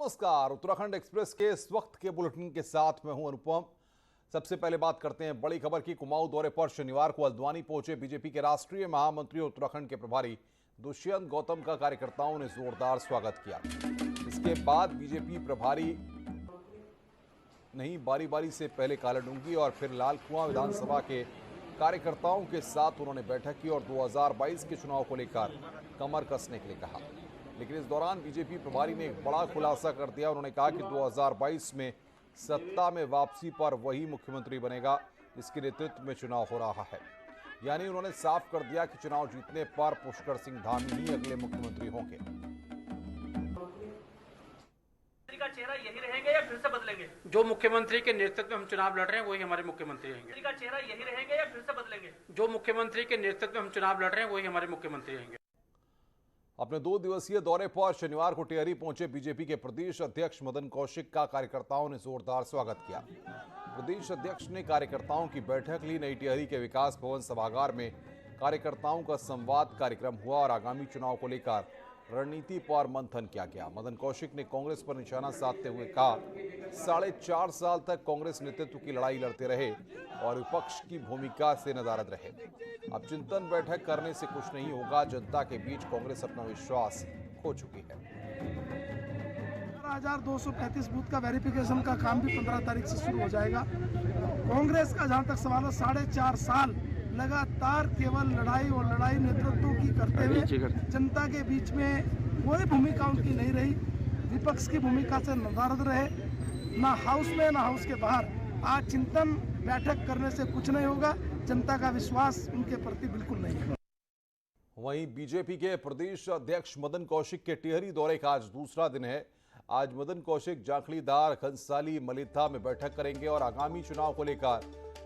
नमस्कार। उत्तराखंड एक्सप्रेस के इस वक्त के बुलेटिन के साथ मैं हूं अनुपम। सबसे पहले बात करते हैं बड़ी खबर की। कुमाऊं दौरे पर शनिवार को हल्द्वानी पहुंचे बीजेपी के राष्ट्रीय महामंत्री और उत्तराखंड के प्रभारी दुष्यंत गौतम का कार्यकर्ताओं ने जोरदार स्वागत किया। इसके बाद बीजेपी प्रभारी नहीं बारी बारी से पहले कालाडूंगी और फिर लालकुआं विधानसभा के कार्यकर्ताओं के साथ उन्होंने बैठक की और 2022 के चुनाव को लेकर कमर कसने के लिए कहा। लेकिन इस दौरान बीजेपी प्रभारी ने एक बड़ा खुलासा कर दिया। उन्होंने कहा कि 2022 में सत्ता में वापसी पर वही मुख्यमंत्री बनेगा जिसके नेतृत्व में चुनाव हो रहा है। यानी उन्होंने साफ कर दिया कि चुनाव जीतने पर पुष्कर सिंह धामी ही अगले मुख्यमंत्री होंगे। का चेहरा यही रहेंगे या फिर से बदलेंगे? जो मुख्यमंत्री के नेतृत्व में हम चुनाव लड़ रहे हैं वही हमारे मुख्यमंत्री रहेंगे। का चेहरा यही रहेंगे या फिर से बदलेंगे? जो मुख्यमंत्री के नेतृत्व में हम चुनाव लड़ रहे हैं वही हमारे मुख्यमंत्री रहेंगे। अपने 2 दिवसीय दौरे पर शनिवार को टिहरी पहुंचे बीजेपी के प्रदेश अध्यक्ष मदन कौशिक का कार्यकर्ताओं ने जोरदार स्वागत किया। प्रदेश अध्यक्ष ने कार्यकर्ताओं की बैठक ली। नई टिहरी के विकास भवन सभागार में कार्यकर्ताओं का संवाद कार्यक्रम हुआ और आगामी चुनाव को लेकर रणनीति पर मंथन किया गया। मदन कौशिक ने कांग्रेस पर निशाना साधते हुए कहा, 4.5 साल तक कांग्रेस नेतृत्व की लड़ाई लड़ते रहे और विपक्ष की भूमिका से नदारद रहे। अब चिंतन बैठक करने से कुछ नहीं होगा। जनता के बीच कांग्रेस अपना विश्वास खो चुकी है। 1235 बूथ का वेरिफिकेशन का काम भी 15 तारीख से शुरू हो जाएगा। कांग्रेस का जहां तक सवाल है, 4.5 साल लगातार केवल लड़ाई और लड़ाई नेतृत्व की करते हुए जनता के बीच में कोई भूमिका उनकी नहीं रही। विपक्ष की भूमिका से नदारद रहे, ना हाउस में ना हाउस के बाहर। आज चिंतन बैठक करने से कुछ नहीं होगा। जनता का विश्वास उनके प्रति बिल्कुल नहीं है। वहीं बीजेपी के प्रदेश अध्यक्ष मदन कौशिक के टिहरी दौरे का आज दूसरा दिन है। आज मदन कौशिक जाखड़ीदार, घनसाली, मलिथा में बैठक करेंगे और आगामी चुनाव को लेकर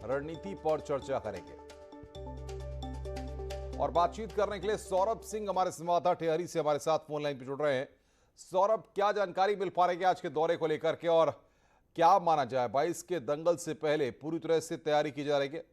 रणनीति पर चर्चा करेंगे। और बातचीत करने के लिए सौरभ सिंह हमारे संवाददाता टिहरी से हमारे साथ फोन लाइन पर जुड़ रहे हैं। सौरभ, क्या जानकारी मिल पा रही है आज के दौरे को लेकर के और क्या माना जाए 22 के दंगल से पहले पूरी तरह से तैयारी की जा रही है?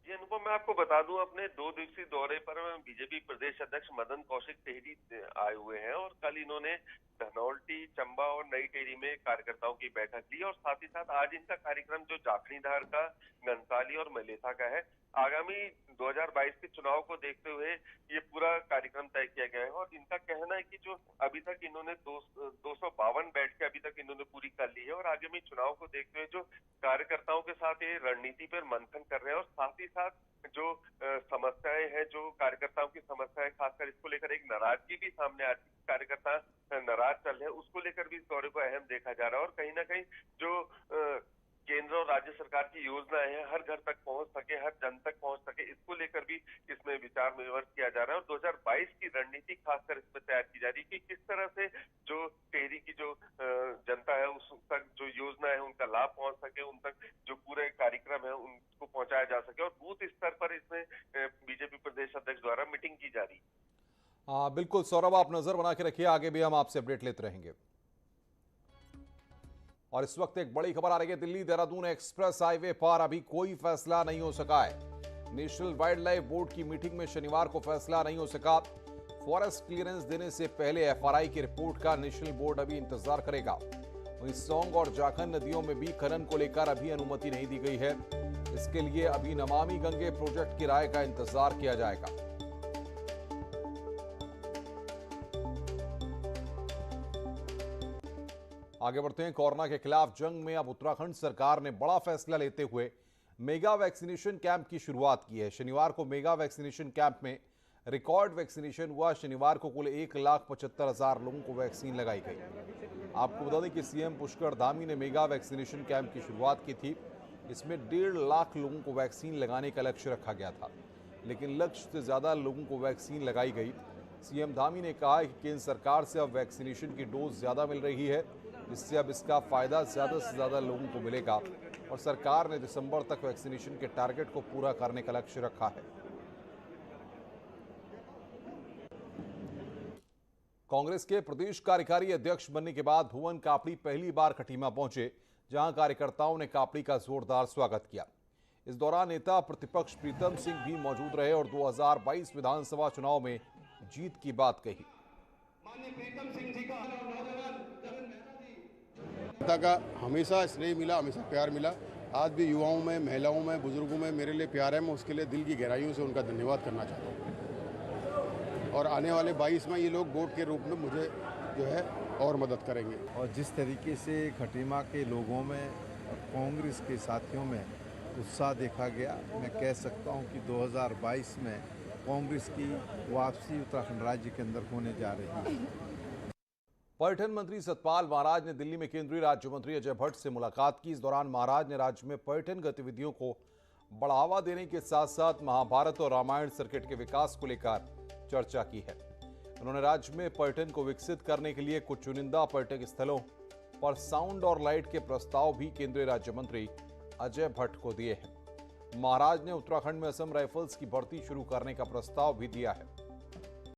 जी अनुपम, मैं आपको बता दूं, अपने 2 दिवसीय दौरे पर बीजेपी प्रदेश अध्यक्ष मदन कौशिक टिहरी आए हुए हैं और कल इन्होंने धनौल्टी, चंबा और नई टिहरी में कार्यकर्ताओं की बैठक ली और साथ ही साथ आज इनका कार्यक्रम जो जाखड़ीधार का, घनसाली और मलेथा का है, आगामी 2022 के चुनाव को देखते हुए ये पूरा कार्यक्रम तय किया गया है। और इनका कहना है कि जो अभी तक इन्होंने 252 बैठकें अभी तक इन्होंने पूरी कर ली है और आगामी चुनाव को देखते हुए जो कार्यकर्ताओं के साथ ये रणनीति पर मंथन कर रहे हैं और साथ ही साथ जो समस्याएं हैं, जो कार्यकर्ताओं की समस्याएं, खासकर इसको लेकर एक नाराजगी भी सामने आ रही है, कार्यकर्ता नाराज चल रहे हैं, उसको लेकर भी इस दौरे को अहम देखा जा रहा है। और कहीं ना कहीं जो केंद्र और राज्य सरकार की योजनाएं हैं, हर घर तक पहुंच सके, हर जन तक पहुंच सके, इसको लेकर भी इसमें विचार विमर्श किया जा रहा है। और 2022 की रणनीति खासकर इसमें तैयार की जा रही है कि किस तरह से जो टिहरी की जो जनता है उस तक जो योजना है उनका लाभ पहुंच सके, उन तक जो पूरे कार्यक्रम है उनको पहुंचाया जा सके। और बूथ स्तर पर इसमें बीजेपी प्रदेश अध्यक्ष द्वारा मीटिंग की जा रही है। बिल्कुल सौरभ, आप नजर बना के रखिए, आगे भी हम आपसे अपडेट लेते रहेंगे। और इस वक्त एक बड़ी खबर आ रही है। दिल्ली देहरादून एक्सप्रेस हाईवे पर अभी कोई फैसला नहीं हो सका है। नेशनल वाइल्ड लाइफ बोर्ड की मीटिंग में शनिवार को फैसला नहीं हो सका। फॉरेस्ट क्लियरेंस देने से पहले एफआरआई की रिपोर्ट का नेशनल बोर्ड अभी इंतजार करेगा। वहीं सौंग और जाखन नदियों में भी खनन को लेकर अभी अनुमति नहीं दी गई है। इसके लिए अभी नमामि गंगे प्रोजेक्ट की राय का इंतजार किया जाएगा। आगे बढ़ते हैं। कोरोना के खिलाफ जंग में अब उत्तराखंड सरकार ने बड़ा फैसला लेते हुए मेगा वैक्सीनेशन कैंप की शुरुआत की है। शनिवार को मेगा वैक्सीनेशन कैंप में रिकॉर्ड वैक्सीनेशन हुआ। शनिवार को कुल 1,75,000 लोगों को वैक्सीन लगाई गई। आपको बता दें कि सीएम पुष्कर धामी ने मेगा वैक्सीनेशन कैंप की शुरुआत की थी। इसमें 1.5 लाख लोगों को वैक्सीन लगाने का लक्ष्य रखा गया था, लेकिन लक्ष्य से ज्यादा लोगों को वैक्सीन लगाई गई। सीएम धामी ने कहा कि केंद्र सरकार से अब वैक्सीनेशन की डोज ज्यादा मिल रही है, जिससे अब इसका फायदा ज्यादा से ज्यादा लोगों को मिलेगा और सरकार ने दिसंबर तक वैक्सीनेशन के टारगेट को पूरा करने का लक्ष्य रखा है। कांग्रेस के प्रदेश कार्यकारी अध्यक्ष बनने के बाद भुवन कापड़ी पहली बार खटीमा पहुंचे, जहां कार्यकर्ताओं ने कापड़ी का जोरदार स्वागत किया। इस दौरान नेता प्रतिपक्ष प्रीतम सिंह भी मौजूद रहे और 2022 विधानसभा चुनाव में जीत की बात कही। माननीय प्रीतम सिंह जी का नौजवान जनता का हमेशा स्नेह मिला, हमेशा प्यार मिला। आज भी युवाओं में, महिलाओं में, बुजुर्गों में मेरे लिए प्यार है। मैं उसके लिए दिल की गहराइयों से उनका धन्यवाद करना चाहता हूँ। और आने वाले 22 में ये लोग वोट के रूप में मुझे जो है और मदद करेंगे। और जिस तरीके से खटीमा के लोगों में, कांग्रेस के साथियों में उत्साह देखा गया, मैं कह सकता हूं कि 2022 में कांग्रेस की वापसी उत्तराखंड राज्य के अंदर होने जा रही है। पर्यटन मंत्री सतपाल महाराज ने दिल्ली में केंद्रीय राज्य मंत्री अजय भट्ट से मुलाकात की। इस दौरान महाराज ने राज्य में पर्यटन गतिविधियों को बढ़ावा देने के साथ साथ महाभारत और रामायण सर्किट के विकास को लेकर चर्चा की है। उन्होंने राज्य में पर्यटन को विकसित करने के लिए कुछ चुनिंदा पर्यटक स्थलों पर साउंड और लाइट के प्रस्ताव भी केंद्रीय राज्य मंत्री अजय भट्ट को दिए हैं। महाराज ने उत्तराखंड में असम राइफल्स की भर्ती शुरू करने का प्रस्ताव भी दिया है।